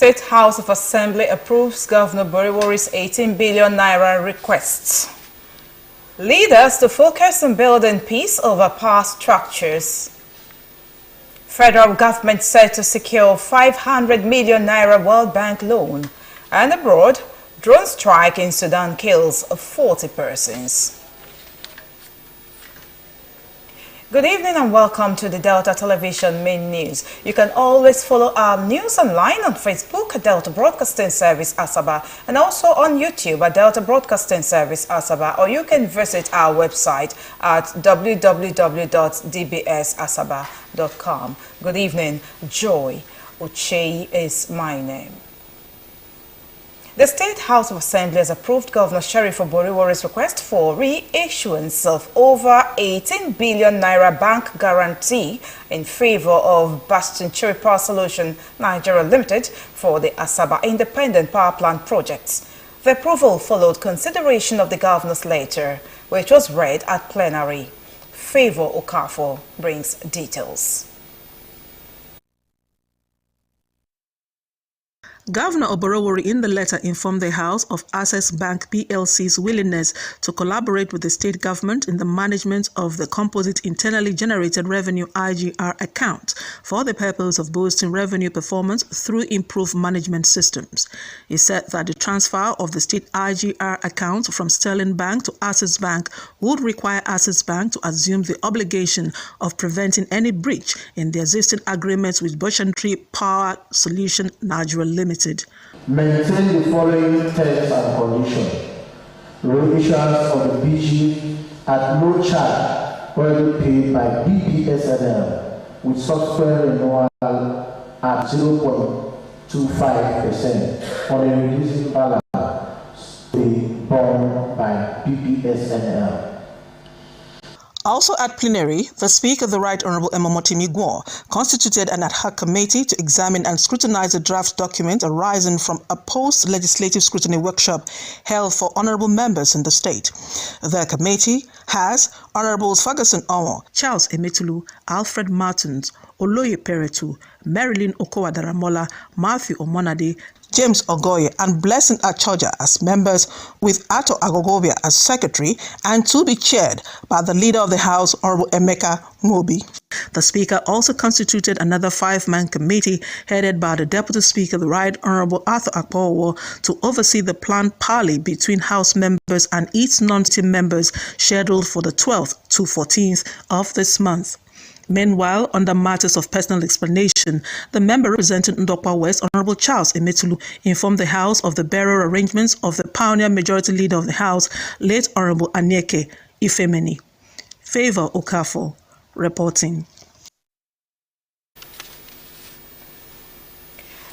State House of Assembly approves Governor Boriwori's 18 billion naira request. Leaders to focus on building peace over power structures. Federal government set to secure 500 million naira World Bank loan. And abroad, drone strike in Sudan kills 40 persons. Good evening and welcome to the Delta Television main news. You can always follow our news online on Facebook at Delta Broadcasting Service Asaba and also on YouTube at Delta Broadcasting Service Asaba, or you can visit our website at www.dbsasaba.com. Good evening. Joy Uche is my name. The State House of Assembly has approved Governor Sheriff Boriwori's request for reissuance of over 18 billion naira bank guarantee in favor of Bastion Cherry Power Solution Nigeria Limited for the Asaba Independent Power Plant projects. The approval followed consideration of the governor's letter, which was read at plenary. Favor Okafor brings details. Governor Boriwori in the letter informed the House of Access Bank PLC's willingness to collaborate with the state government in the management of the composite internally generated revenue IGR account for the purpose of boosting revenue performance through improved management systems. He said that the transfer of the state IGR account from Sterling Bank to Access Bank would require Access Bank to assume the obligation of preventing any breach in the existing agreements with Bastion Cherry Power Solution Nigeria Limited. Maintain the following terms and conditions. Reissuance of the BG at no charge already paid by BBSNL with subsequent renewal at 0.25% on a reducing balance to be borne by BBSNL. Also at plenary, the Speaker, the Right Honourable Emomotimi Guo, constituted an ad hoc committee to examine and scrutinize the draft document arising from a post-legislative scrutiny workshop held for honourable members in the state. The committee has Honourables Ferguson Owo, Charles Emetulu, Alfred Martins, Oloye Peretu, Marilyn Okowa-Daramola, Matthew Omonade, James Ogoye and Blessing Achoja as members, with Ato Agogobia as secretary, and to be chaired by the Leader of the House, Honorable Emeka Mobi. The Speaker also constituted another 5-man committee headed by the Deputy Speaker, the Right Honorable Arthur Akpowo, to oversee the planned parley between House members and its non-team members scheduled for the 12th to 14th of this month. Meanwhile, under matters of personal explanation, the member representing Ndokwa West, Honorable Charles Emetulu, informed the House of the burial arrangements of the pioneer majority leader of the House, late Honorable Anyeke Ifemeni. Favor Okafor, reporting.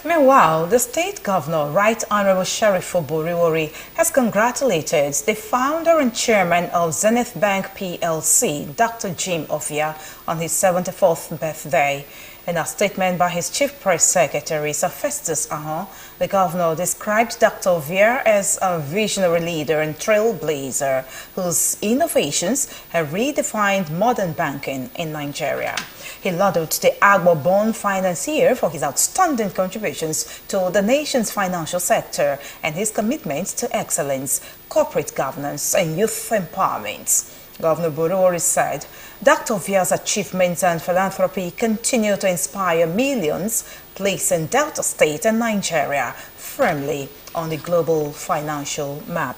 Meanwhile, the state governor, Right Honorable Sheriff Boriwori, has congratulated the founder and chairman of Zenith Bank PLC, Dr. Jim Ovia, on his 74th birthday. In a statement by his chief press secretary, Sir Festus Ahon, the governor described Dr. Ovia as a visionary leader and trailblazer whose innovations have redefined modern banking in Nigeria. He lauded the Agbo-born financier for his outstanding contributions to the nation's financial sector and his commitment to excellence, corporate governance, and youth empowerment. Governor Boriwori said, Dr. Ovia's achievements and philanthropy continue to inspire millions, placing Delta State and Nigeria firmly on the global financial map.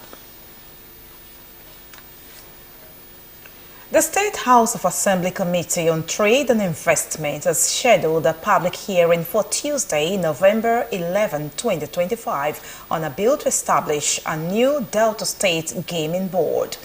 The State House of Assembly Committee on Trade and Investment has scheduled a public hearing for Tuesday, November 11, 2025, on a bill to establish a new Delta State Gaming Board.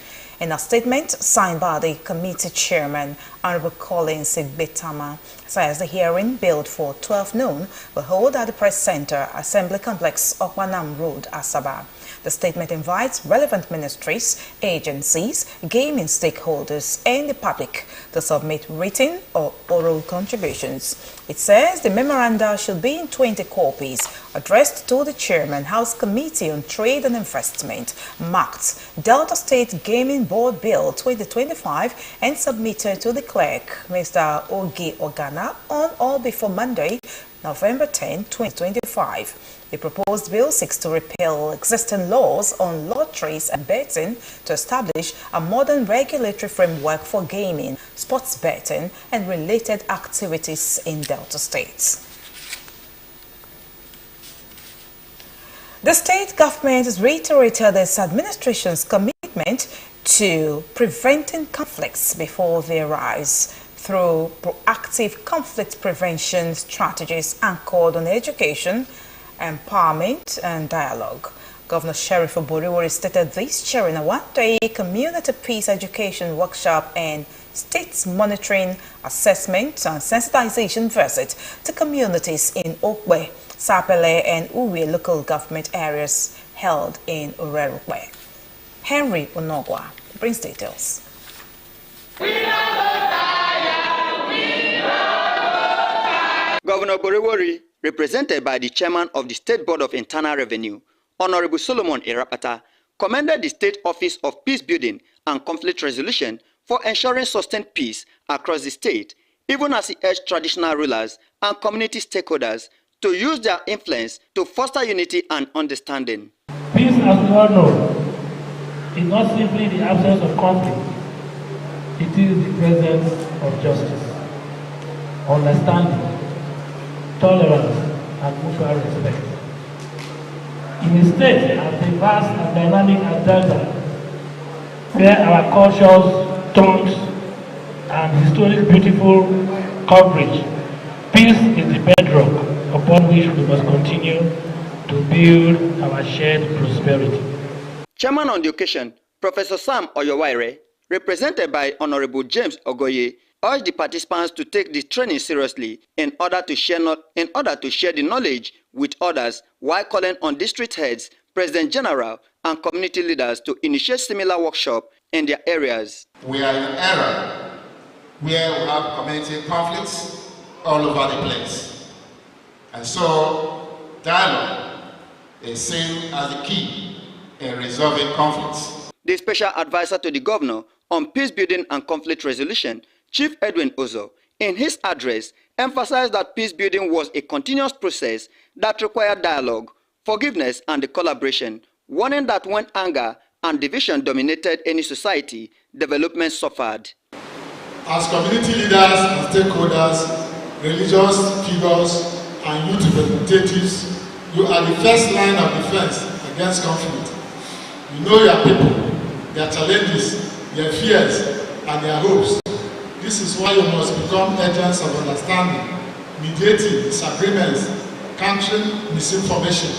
In a statement signed by the committee chairman, Honorable Collins Igbetama, says the hearing, billed for 12 noon, will hold at the Press Center, Assembly Complex, Okwanam Road, Asaba. The statement invites relevant ministries, agencies, gaming stakeholders, and the public to submit written or oral contributions. It says the memoranda should be in 20 copies, addressed to the Chairman, House Committee on Trade and Investment, marked Delta State Gaming Board Bill 2025, and submitted to the clerk, Mr. Ogi Ogana, on or before Monday, November 10, 2025. The proposed bill seeks to repeal existing laws on lotteries and betting to establish a modern regulatory framework for gaming, sports betting, and related activities in Delta States. The state government has reiterated its administration's commitment to preventing conflicts before they arise through proactive conflict prevention strategies anchored on education, empowerment, and dialogue. Governor Sheriff Oboriwori stated this during a one-day community peace education workshop and state's monitoring, assessment, and sensitization visit to communities in Okbe, Sapele, and Uwe local government areas held in Orerukwe. Henry Onogwa brings details. Governor Oboriwori, represented by the chairman of the State Board of Internal Revenue, Honorable Solomon Irapata, commended the State Office of Peace Building and Conflict Resolution for ensuring sustained peace across the state, even as he urged traditional rulers and community stakeholders to use their influence to foster unity and understanding. Peace, as we all know, is not simply the absence of conflict. It is the presence of justice, understanding, tolerance, and mutual respect. In a state as diverse and dynamic as Delta, where our cultures, tongues, and historic beautiful coverage, peace is the bedrock upon which we must continue to build our shared prosperity. Chairman on the occasion, Professor Sam Oyowaire, represented by Honorable James Ogoye, urged the participants to take this training seriously in order to share the knowledge with others, while calling on district heads, President General, and community leaders to initiate similar workshops in their areas. We are in an era where we have community conflicts all over the place. And so, dialogue is seen as the key in resolving conflicts. The special advisor to the governor on peace building and conflict resolution, Chief Edwin Ozo, in his address, emphasized that peace building was a continuous process that required dialogue, forgiveness, and the collaboration, warning that when anger and division dominated any society, development suffered. As community leaders and stakeholders, religious figures, and youth representatives, you are the first line of defense against conflict. You know your people, their challenges, their fears, and their hopes. This is why you must become agents of understanding, mediating disagreements, countering misinformation,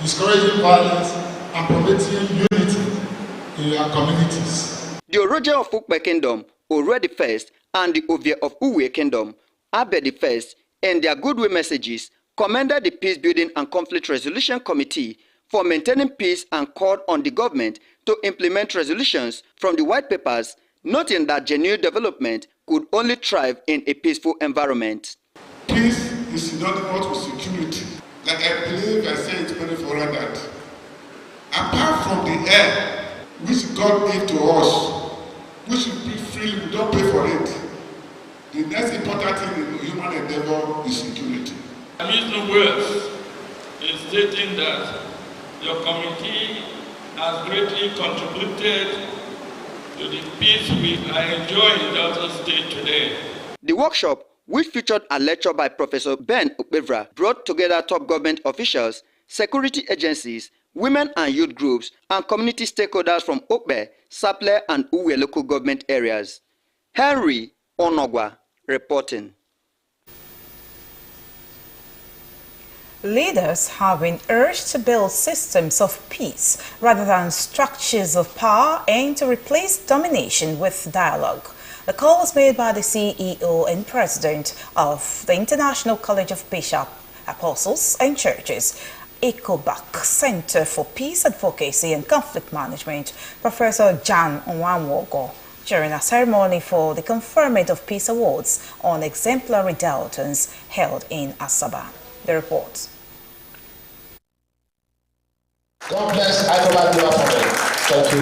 discouraging violence, and promoting unity in your communities. The Oroje of Ukpe Kingdom, Ore the First, and the Ovie of Uwe Kingdom, Abe the First, in their goodwill messages, commended the Peace Building and Conflict Resolution Committee for maintaining peace and called on the government to implement resolutions from the white papers, noting that genuine development could only thrive in a peaceful environment. Peace is synonymous with security. Like I believe I said it before that apart from the air which God gave to us, which we breathe freely, we don't pay for it. The next important thing in human endeavor is security. I use no words in stating that your committee has greatly contributed to the peace we are enjoying in Delta State today. The workshop, which featured a lecture by Professor Ben Ukpevra, brought together top government officials, security agencies, women and youth groups, and community stakeholders from Okbe, Sapele, and Uwe local government areas. Henry Onogwa reporting. Leaders have been urged to build systems of peace rather than structures of power and to replace domination with dialogue. The call was made by the CEO and President of the International College of Bishops, Apostles and Churches, ECOBAC Center for Peace Advocacy and Conflict Management, Professor Jan Nwanwogo, during a ceremony for the conferment of Peace Awards on exemplary Deltans held in Asaba. The report. God bless Thank you.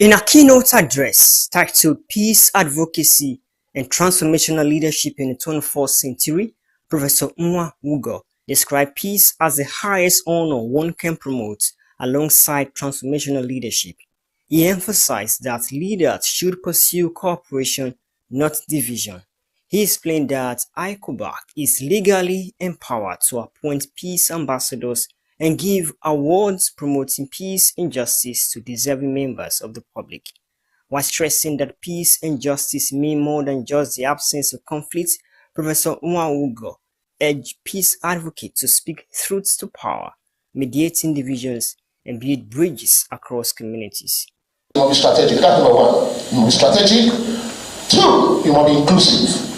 In a keynote address titled Peace Advocacy and transformational leadership in the 21st century, Professor Nwa Wugo described peace as the highest honor one can promote alongside transformational leadership. He emphasized that leaders should pursue cooperation, not division. He explained that ICOBAC is legally empowered to appoint peace ambassadors and give awards promoting peace and justice to deserving members of the public. While stressing that peace and justice mean more than just the absence of conflict, Professor Nwaugo urged peace advocates to speak truth to power, mediating divisions, and build bridges across communities. You must be strategic. That's number one. You must be strategic. Two, you must be inclusive.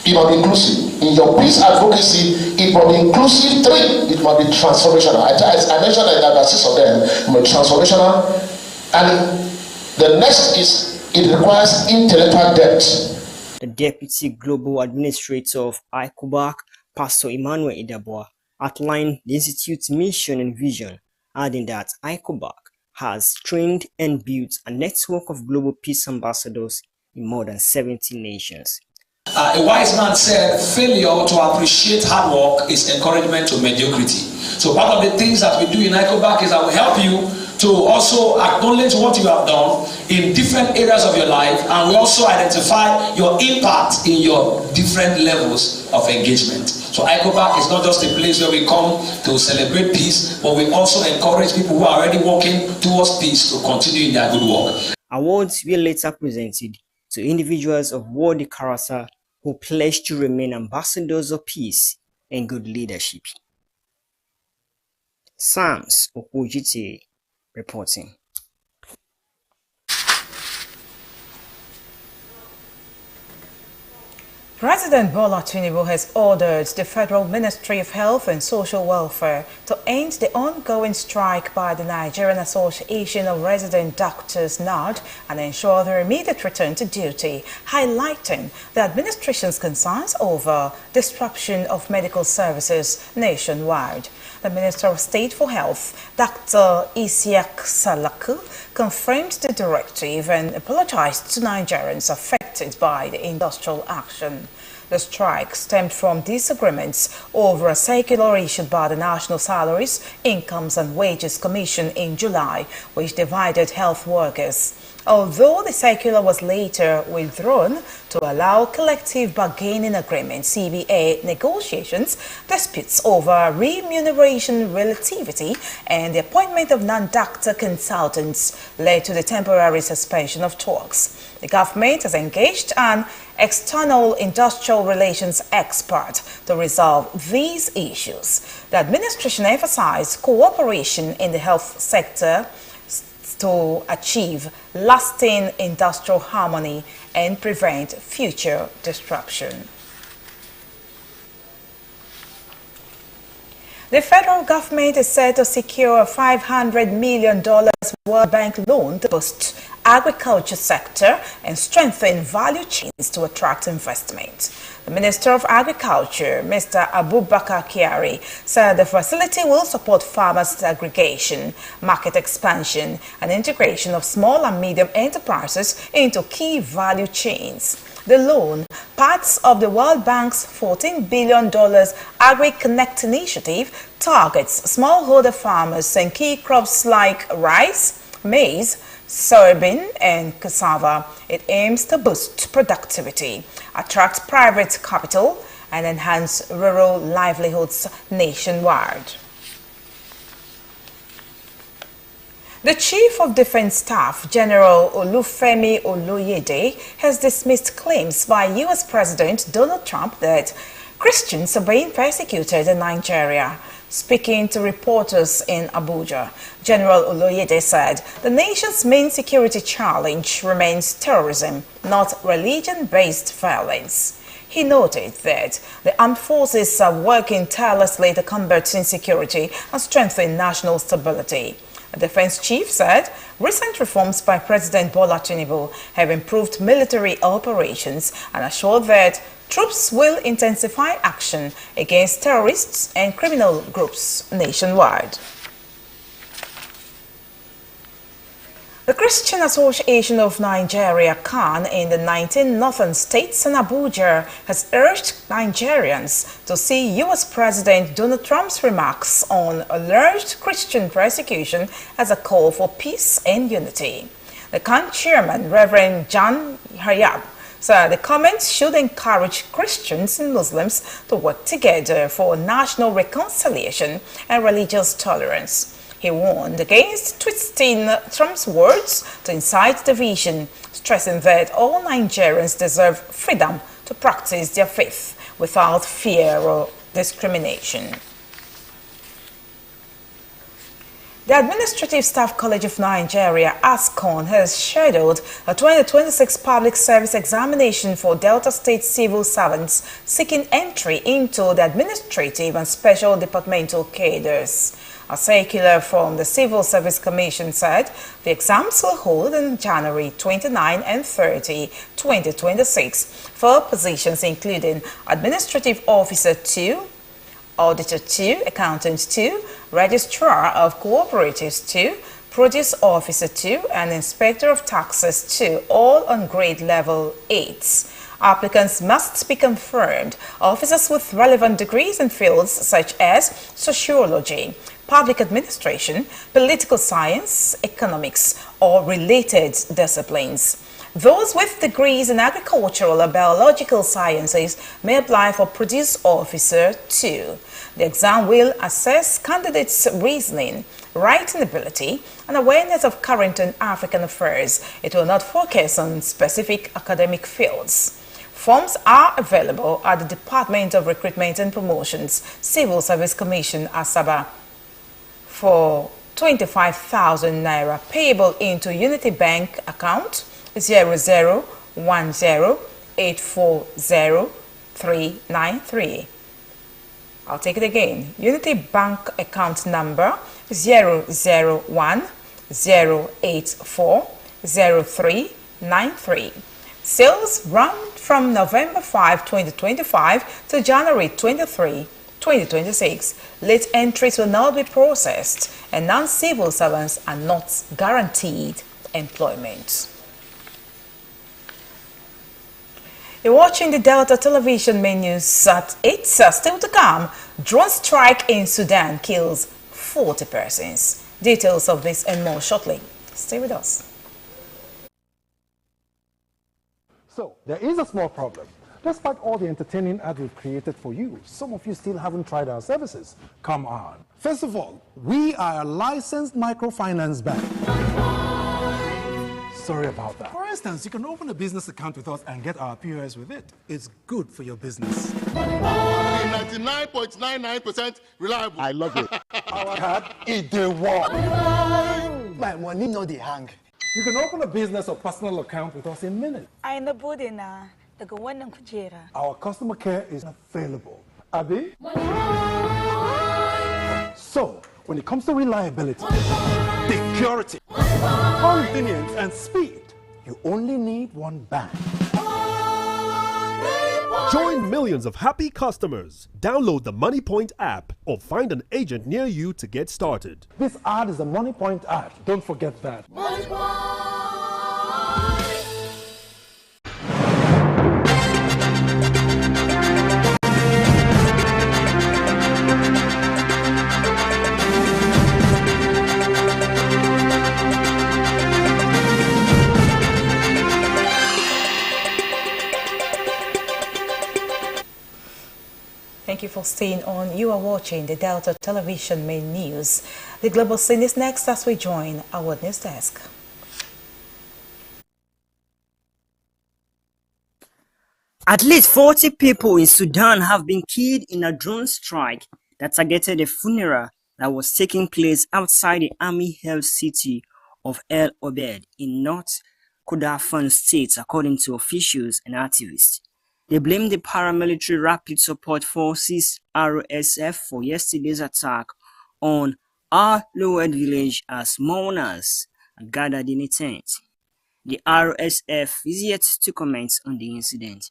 It must be inclusive. In your peace advocacy, it must be inclusive. Three, it must be transformational. I mentioned that there are six of them. It must be transformational. And the next is, it requires intellectual depth. The Deputy Global Administrator of ICOBAC, Pastor Emmanuel Idabwa, outlined the Institute's mission and vision, adding that ICOBAC has trained and built a network of global peace ambassadors in more than 70 nations. A wise man said, failure to appreciate hard work is encouragement to mediocrity. So part of the things that we do in ICOBAC is that we help you to also acknowledge what you have done in different areas of your life, and we also identify your impact in your different levels of engagement. So ICOBAC is not just a place where we come to celebrate peace, but we also encourage people who are already working towards peace to continue in their good work. Awards were later presented to individuals of worthy character who pledged to remain ambassadors of peace and good leadership. Sams Okujite reporting. President Bola Tinubu has ordered the Federal Ministry of Health and Social Welfare to end the ongoing strike by the Nigerian Association of Resident Doctors (NARD) and ensure their immediate return to duty, highlighting the administration's concerns over disruption of medical services nationwide. The Minister of State for Health, Dr. Isiaq Salaku, confirmed the directive and apologized to Nigerians affected by the industrial action. The strike stemmed from disagreements over a circular issued by the National Salaries, Incomes and Wages Commission in July, which divided health workers. Although the circular was later withdrawn to allow collective bargaining agreement (CBA) negotiations, disputes over remuneration relativity and the appointment of non-doctor consultants led to the temporary suspension of talks. The government has engaged an external industrial relations expert to resolve these issues. The administration emphasized cooperation in the health sector to achieve lasting industrial harmony and prevent future disruption. The federal government is set to secure a $500 million World Bank loan to boost agriculture sector and strengthen value chains to attract investment. The Minister of Agriculture, Mr. Abubakar Kyari, said the facility will support farmers' aggregation, market expansion, and integration of small and medium enterprises into key value chains. The loan, parts of the World Bank's $14 billion Agri-Connect initiative, targets smallholder farmers and key crops like rice, maize, soybean and cassava. It aims to boost productivity, attract private capital, and enhance rural livelihoods nationwide. The Chief of Defense Staff, General Olufemi Oloyede, has dismissed claims by U.S. President Donald Trump that Christians are being persecuted in Nigeria. Speaking to reporters in Abuja, General Oloyede said the nation's main security challenge remains terrorism, not religion-based violence. He noted that the armed forces are working tirelessly to combat insecurity and strengthen national stability. The defense chief said recent reforms by President Bola Tinubu have improved military operations and assured that troops will intensify action against terrorists and criminal groups nationwide. The Christian Association of Nigeria, CAN, in the 19 northern states and Abuja has urged Nigerians to see U.S. President Donald Trump's remarks on alleged Christian persecution as a call for peace and unity. The CAN chairman, Reverend John Hayab, said the comments should encourage Christians and Muslims to work together for national reconciliation and religious tolerance. He warned against twisting Trump's words to incite division, stressing that all Nigerians deserve freedom to practice their faith without fear or discrimination. The Administrative Staff College of Nigeria, ASCON, has scheduled a 2026 public service examination for Delta State civil servants seeking entry into the administrative and special departmental cadres. A circular from the Civil Service Commission said the exams will hold on January 29 and 30, 2026 for positions including Administrative Officer 2, Auditor 2, Accountant 2, Registrar of Cooperatives 2, Produce Officer 2, and Inspector of Taxes 2, all on grade level 8. Applicants must be confirmed officers with relevant degrees in fields such as sociology, public administration, political science, economics, or related disciplines. Those with degrees in agricultural or biological sciences may apply for Produce Officer 2. The exam will assess candidates' reasoning, writing ability, and awareness of current and African affairs. It will not focus on specific academic fields. Forms are available at the Department of Recruitment and Promotions, Civil Service Commission, Asaba, for 25,000 naira payable into Unity Bank account 0010840393. I'll take it again. Unity Bank account number 00108400393. Sales run from November 5, 2025 to January 23, 2026. Late entries will not be processed, and non-civil servants are not guaranteed employment. You're watching the Delta Television main news at 8. Still to come, drone strike in Sudan kills 40 persons. Details of this and more shortly. Stay with us. So, there is a small problem. Despite all the entertaining ads we've created for you, some of you still haven't tried our services. Come on. First of all, we are a licensed microfinance bank. Sorry about that. For instance, you can open a business account with us and get our POS with it. It's good for your business. 99.99% reliable. I love it. Our card, it dey work. My money no dey hang. You can open a business or personal account with us in minutes. Ai na bude na daga wannan kujera. Our customer care is available. Abi? So, when it comes to reliability, security, convenience, and speed, you only need one bank. Join millions of happy customers. Download the MoneyPoint app or find an agent near you to get started. This ad is a MoneyPoint ad. Don't forget that. Thank you for staying on. You are watching the Delta Television main news. The global scene is next as we join our news desk. At least 40 people in Sudan have been killed in a drone strike that targeted a funeral that was taking place outside the army-held city of El Obeid in North Kordofan state, according to officials and activists. They blamed the paramilitary Rapid Support Forces (RSF) for yesterday's attack on Al-Lowed village as mourners gathered in a tent. The RSF is yet to comment on the incident.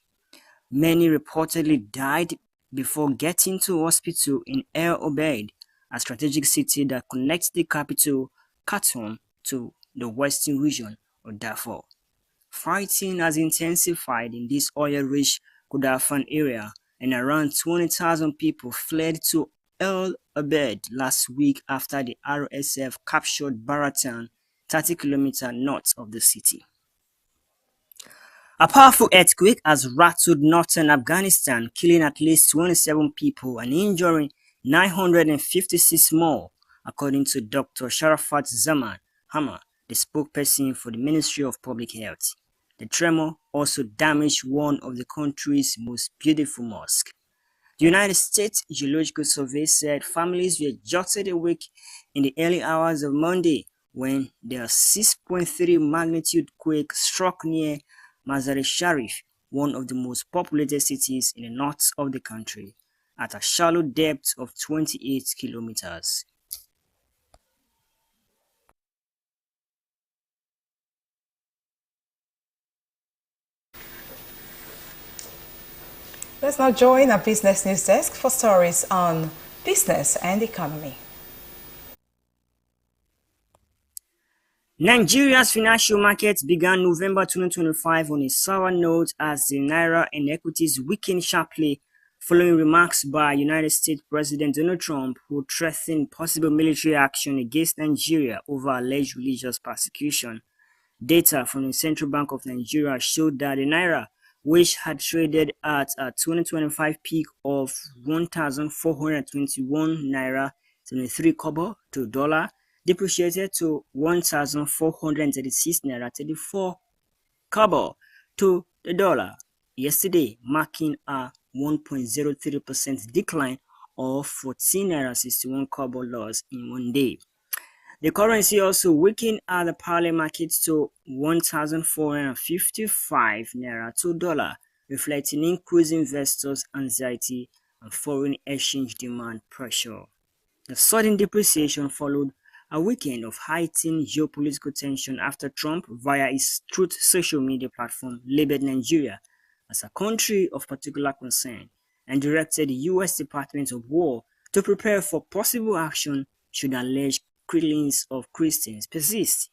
Many reportedly died before getting to hospital in El Obeid, a strategic city that connects the capital, Khartoum, to the western region of Darfur. Fighting has intensified in this oil-rich Kordofan area, and around 20,000 people fled to El Abed last week after the RSF captured Baratan, 30 kilometers north of the city. A powerful earthquake has rattled northern Afghanistan, killing at least 27 people and injuring 956 more, according to Dr. Sharafat Zaman Hama, the spokesperson for the Ministry of Public Health. The tremor also damaged one of the country's most beautiful mosques. The United States Geological Survey said families were jolted awake in the early hours of Monday when the 6.3 magnitude quake struck near Mazar-e-Sharif, one of the most populated cities in the north of the country, at a shallow depth of 28 kilometers. Let's now join our business news desk for stories on business and economy. Nigeria's financial markets began November 2025 on a sour note as the naira and equities weakened sharply following remarks by United States President Donald Trump, who threatened possible military action against Nigeria over alleged religious persecution. Data from the Central Bank of Nigeria showed that the naira, which had traded at a 2025 peak of 1,421 naira 23 kobo to dollar, depreciated to 1,436 naira 34 kobo to the dollar yesterday, marking a 1.03% decline or 14 naira 61 kobo loss in one day. The currency also weakened at the parallel market to 1,455 naira to dollar, reflecting increased investors' anxiety and foreign exchange demand pressure. The sudden depreciation followed a weekend of heightened geopolitical tension after Trump, via his Truth social media platform, labeled Nigeria as a country of particular concern and directed the U.S. Department of War to prepare for possible action should alleged killings of Christians persist.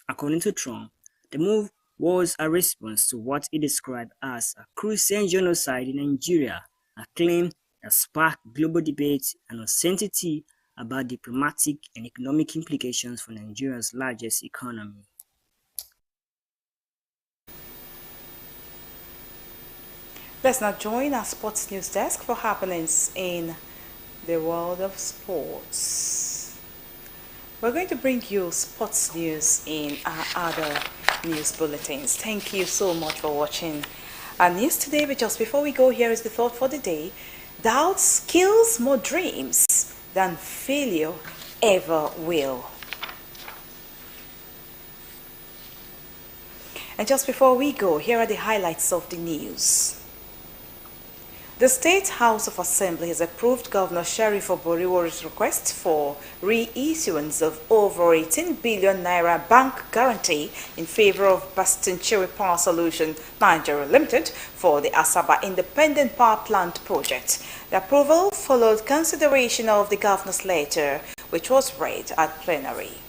According to Trump, the move was a response to what he described as a Christian genocide in Nigeria, a claim that sparked global debate and uncertainty about diplomatic and economic implications for Nigeria's largest economy. Let's now join our sports news desk for happenings in the world of sports. We're going to bring you sports news in our other news bulletins. Thank you so much for watching our news today. But just before we go, here is the thought for the day. Doubt kills more dreams than failure ever will. And just before we go, here are the highlights of the news. The State House of Assembly has approved Governor Sheriff Oboriwori's request for reissuance of over 18 billion naira bank guarantee in favor of Bastin-Chiri Power Solution Nigeria Limited for the Asaba Independent Power Plant project. The approval followed consideration of the governor's letter, which was read at plenary.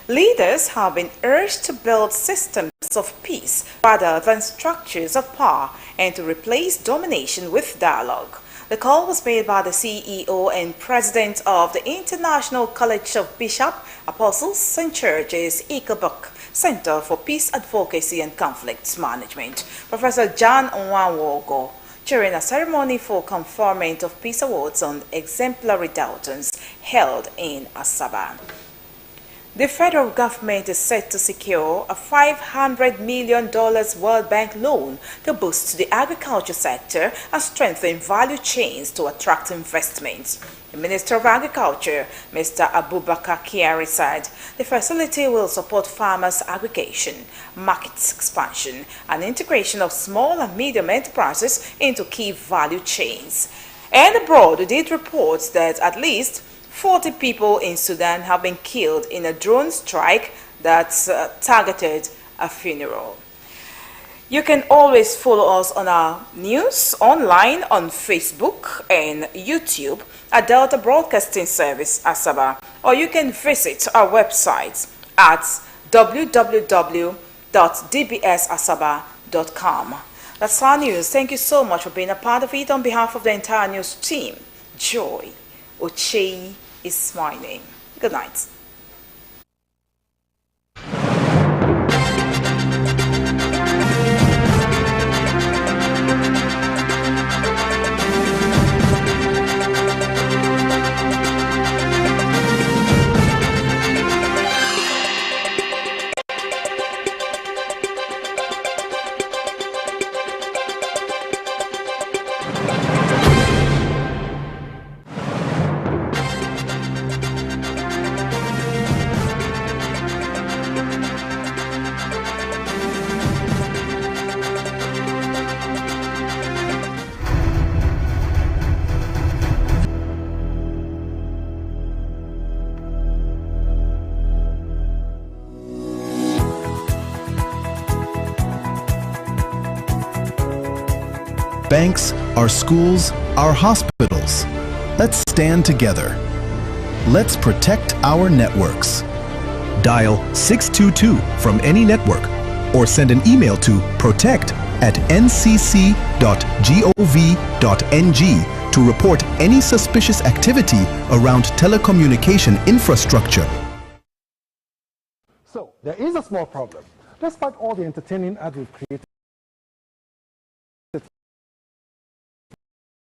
Leaders have been urged to build systems of peace rather than structures of power and to replace domination with dialogue. The call was made by the CEO and President of the International College of Bishops, Apostles and Churches, Ikabuk Center for Peace Advocacy and Conflict Management, Professor John Nwawogo, during a ceremony for conferment of Peace Awards on exemplary Daltons held in Asaba. The federal government is set to secure a $500 million World Bank loan to boost the agriculture sector and strengthen value chains to attract investments. The Minister of Agriculture, Mr. Abubakar Kyari, said the facility will support farmers' aggregation, market expansion, and integration of small and medium enterprises into key value chains. And abroad, it did report that at least 40 people in Sudan have been killed in a drone strike that targeted a funeral. You can always follow us on our news online on Facebook and YouTube at Delta Broadcasting Service Asaba, or you can visit our website at www.dbsasaba.com. That's our news. Thank you so much for being a part of it. On behalf of the entire news team, Joy Ochei is my name. Good night. Banks, our schools, our hospitals. Let's stand together. Let's protect our networks. Dial 622 from any network or send an email to protect@ncc.gov.ng to report any suspicious activity around telecommunication infrastructure. So, there is a small problem. Despite all the entertaining ads we've created